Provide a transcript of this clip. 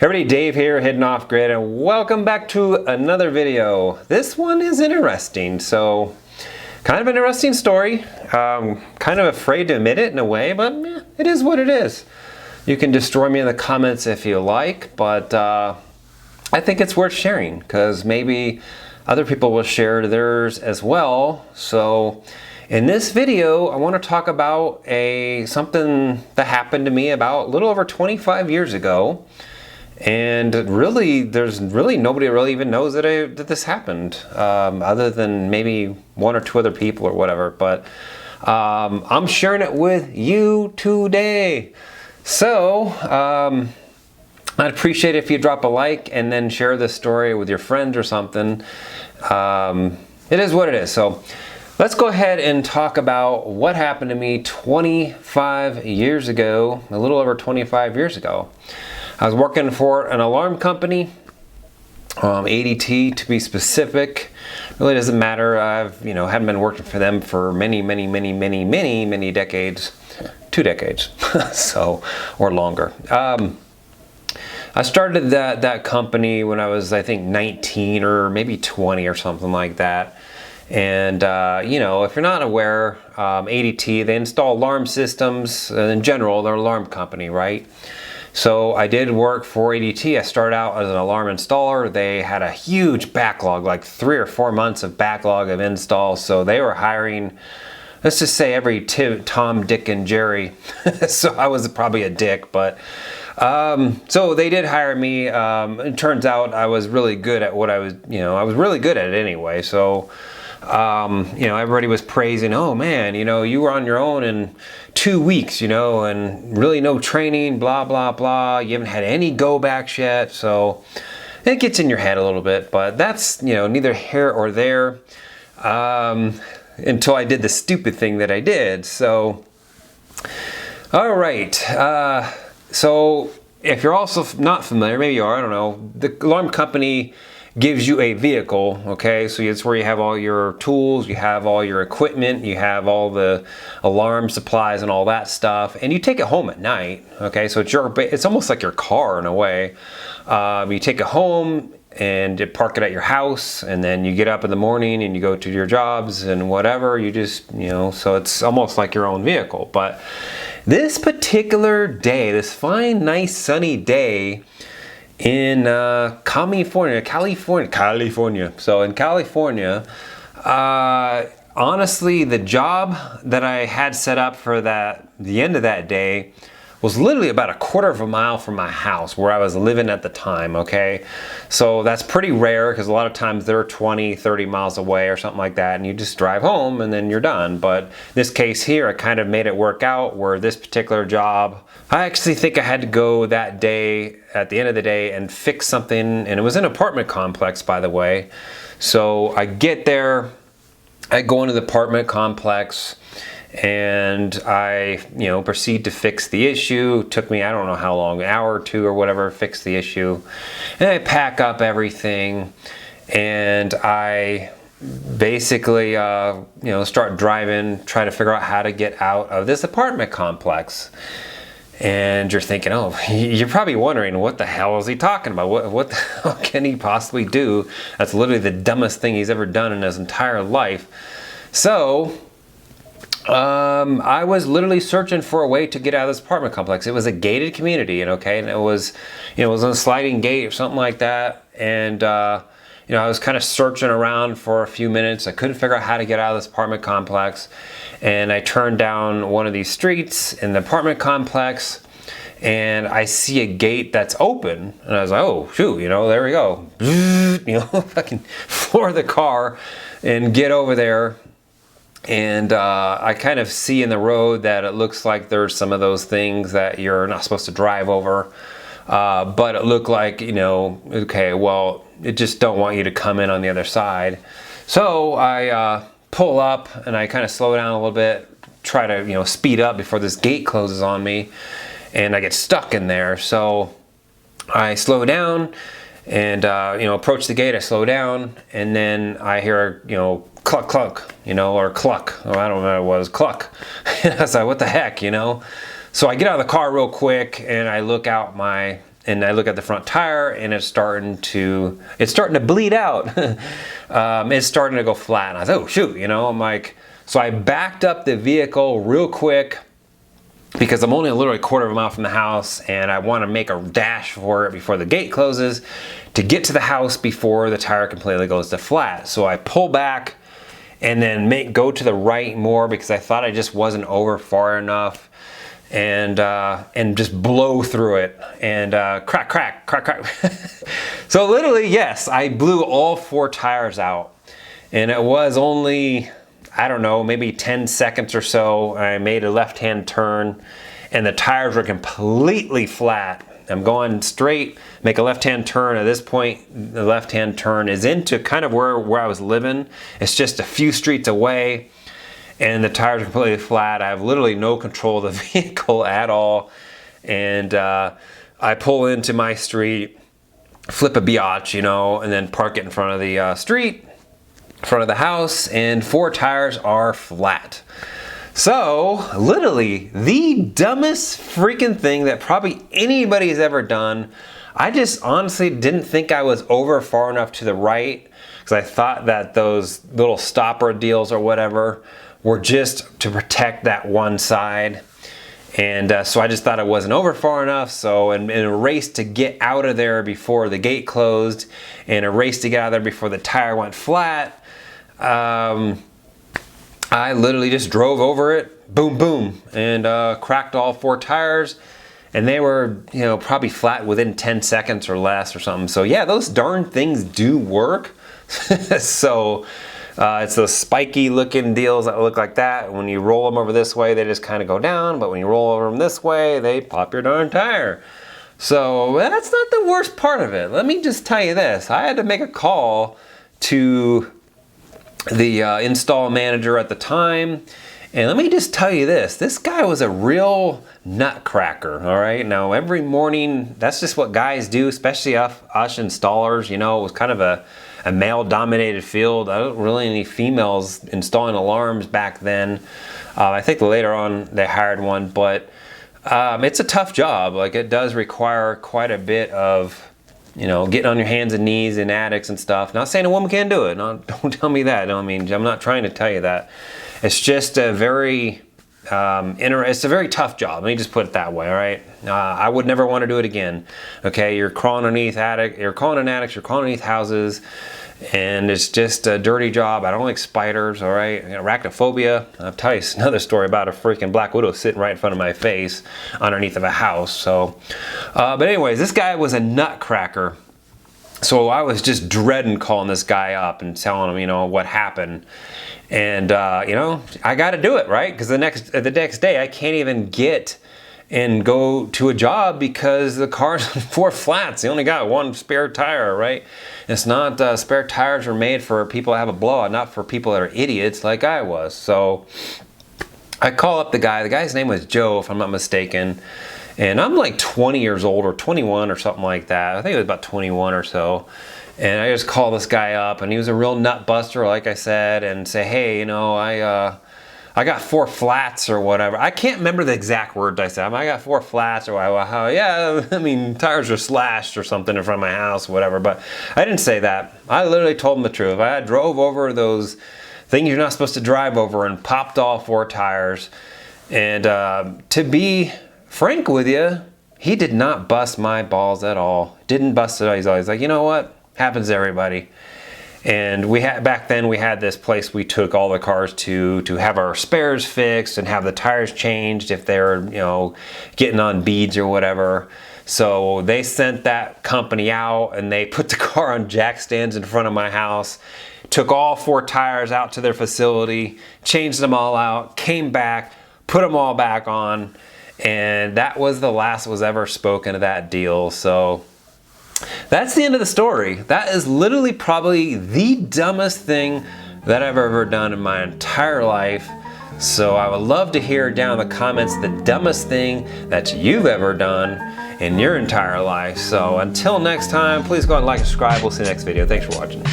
Everybody, Dave here, heading off grid, and welcome back to another video. This one is interesting, so kind of an interesting story. Kind of afraid to admit it in a way, but it is what it is. You can destroy me in the comments if you like, but I think it's worth sharing because maybe other people will share theirs as well. So in this video, I want to talk about something that happened to me about a little over 25 years ago. And really, there's really nobody really even knows that this happened, other than maybe one or two other people or whatever. But I'm sharing it with you today. So I'd appreciate it if you drop a like and then share this story with your friends or something. It is what it is. So let's go ahead and talk about what happened to me 25 years ago, a little over 25 years ago. I was working for an alarm company, ADT to be specific. Really doesn't matter. Haven't been working for them for many decades, 2 decades, so or longer. I started that company when I was, I think, 19 or maybe 20 or something like that. And if you're not aware, ADT, they install alarm systems. In general, they're an alarm company, right? So I did work for ADT. I started out as an alarm installer. They had a huge backlog, like 3 or 4 months of backlog of installs. So they were hiring, let's just say, every Tom, Dick, and Jerry. So I was probably a dick, but so they did hire me. It turns out I was really good at what I was really good at it anyway. So everybody was praising, oh man, you were on your own in 2 weeks, and really no training, blah, blah, blah. You haven't had any go backs yet. So it gets in your head a little bit, but that's, neither here or there, until I did the stupid thing that I did. So, all right. So if you're also not familiar, maybe you are, I don't know, the alarm company gives you a vehicle, okay? So it's where you have all your tools, you have all your equipment, you have all the alarm supplies and all that stuff, and you take it home at night, okay? So it's almost like your car in a way. You take it home and you park it at your house, and then you get up in the morning and you go to your jobs and whatever, you just, so it's almost like your own vehicle. But this particular day, this fine, nice, sunny day, in California. So in California, honestly, the job that I had set up for the end of that day was literally about a quarter of a mile from my house where I was living at the time, okay? So that's pretty rare because a lot of times they're 20, 30 miles away or something like that, and you just drive home and then you're done. But this case here, I kind of made it work out where this particular job, I actually think I had to go that day, at the end of the day, and fix something, and it was an apartment complex, by the way. So I get there, I go into the apartment complex, and I, proceed to fix the issue. It took me, I don't know how long, an hour or two or whatever, fix the issue. And I pack up everything, and I basically, start driving, try to figure out how to get out of this apartment complex. And you're thinking, oh, you're probably wondering, what the hell is he talking about? What the hell can he possibly do? That's literally the dumbest thing he's ever done in his entire life. So I was literally searching for a way to get out of this apartment complex. It was a gated community, and it was, it was on a sliding gate or something like that. And I was kind of searching around for a few minutes. I couldn't figure out how to get out of this apartment complex. And I turned down one of these streets in the apartment complex, and I see a gate that's open. And I was like, oh, shoot, there we go. Fucking floor the car and get over there. And I kind of see in the road that it looks like there's some of those things that you're not supposed to drive over. But it looked like, okay, well, it just don't want you to come in on the other side. So I pull up and I kind of slow down a little bit, try to, speed up before this gate closes on me, and I get stuck in there. So I slow down and, approach the gate. I slow down, and then I hear, cluck, cluck, or cluck. Oh, I don't know what it was, cluck. And I was like, what the heck, So I get out of the car real quick and I look out my and I look at the front tire, and it's starting to bleed out. It's starting to go flat, and I was like, oh shoot, you know, I'm like, so I backed up the vehicle real quick because I'm only literally a quarter of a mile from the house, and I want to make a dash for it before the gate closes to get to the house before the tire completely goes to flat. So I pull back and then go to the right more because I thought I just wasn't over far enough, and just blow through it, and crack, crack, crack, crack. So literally, yes, I blew all 4 tires out, and it was only, I don't know, maybe 10 seconds or so. I made a left-hand turn, and the tires were completely flat. I'm going straight, make a left-hand turn. At this point, the left-hand turn is into kind of where I was living. It's just a few streets away, and the tires are completely flat. I have literally no control of the vehicle at all. And I pull into my street, flip a biatch, you know, and then park it in front of the street, in front of the house, and 4 tires are flat. So, literally, the dumbest freaking thing that probably anybody's ever done. I just honestly didn't think I was over far enough to the right, because I thought that those little stopper deals or whatever were just to protect that one side. And so I just thought I wasn't over far enough. So in a race to get out of there before the gate closed, and a race to get out of there before the tire went flat, I literally just drove over it, boom, boom, and cracked all 4 tires, and they were, you know, probably flat within 10 seconds or less or something. So yeah, those darn things do work. So it's those spiky looking deals that look like that. When you roll them over this way, they just kind of go down, but when you roll over them this way, they pop your darn tire. So that's not the worst part of it. Let me just tell you this. I had to make a call to the install manager at the time, and let me just tell you this guy was a real nutcracker. All right, now every morning, that's just what guys do, especially us installers. You know, it was kind of a male dominated field. I don't really any females installing alarms back then. I think later on they hired one, but it's a tough job. Like, it does require quite a bit of, you know, getting on your hands and knees in attics and stuff. Not saying a woman can't do it. No, don't tell me that. I mean, I'm not trying to tell you that. It's just a very, it's a very tough job. Let me just put it that way, all right? I would never want to do it again. Okay, you're crawling underneath attics, you're crawling underneath houses, and it's just a dirty job. I don't like spiders, all right? I got arachnophobia. I'll tell you another story about a freaking black widow sitting right in front of my face underneath of a house. So, but anyways, this guy was a nutcracker. So I was just dreading calling this guy up and telling him, you know, what happened. And, you know, I got to do it, right? Because the next day I can't even get and go to a job because the car's 4 flats. They only got 1 spare tire, right? It's not, spare tires are made for people that have a blowout, not for people that are idiots like I was. So I call up the guy. The guy's name was Joe, if I'm not mistaken. And I'm like 20 years old or 21 or something like that. I think it was about 21 or so. And I just call this guy up, and he was a real nut buster, like I said, and say, hey, you know, I got 4 flats or whatever. I can't remember the exact words I said. I got 4 flats, or yeah, I mean, tires are slashed or something in front of my house, whatever. But I didn't say that. I literally told him the truth. I drove over those things you're not supposed to drive over and popped all 4 tires. And to be frank with you, he did not bust my balls at all. Didn't bust it. He's always like, you know what? Happens to everybody. And back then we had this place we took all the cars to have our spares fixed and have the tires changed if they're, you know, getting on beads or whatever. So they sent that company out, and they put the car on jack stands in front of my house, took all 4 tires out to their facility, changed them all out, came back, put them all back on, and that was the last that was ever spoken of that deal. So that's the end of the story. That is literally probably the dumbest thing that I've ever done in my entire life. So I would love to hear down in the comments the dumbest thing that you've ever done in your entire life. So until next time, please go ahead and like and subscribe. We'll see you next video. Thanks for watching.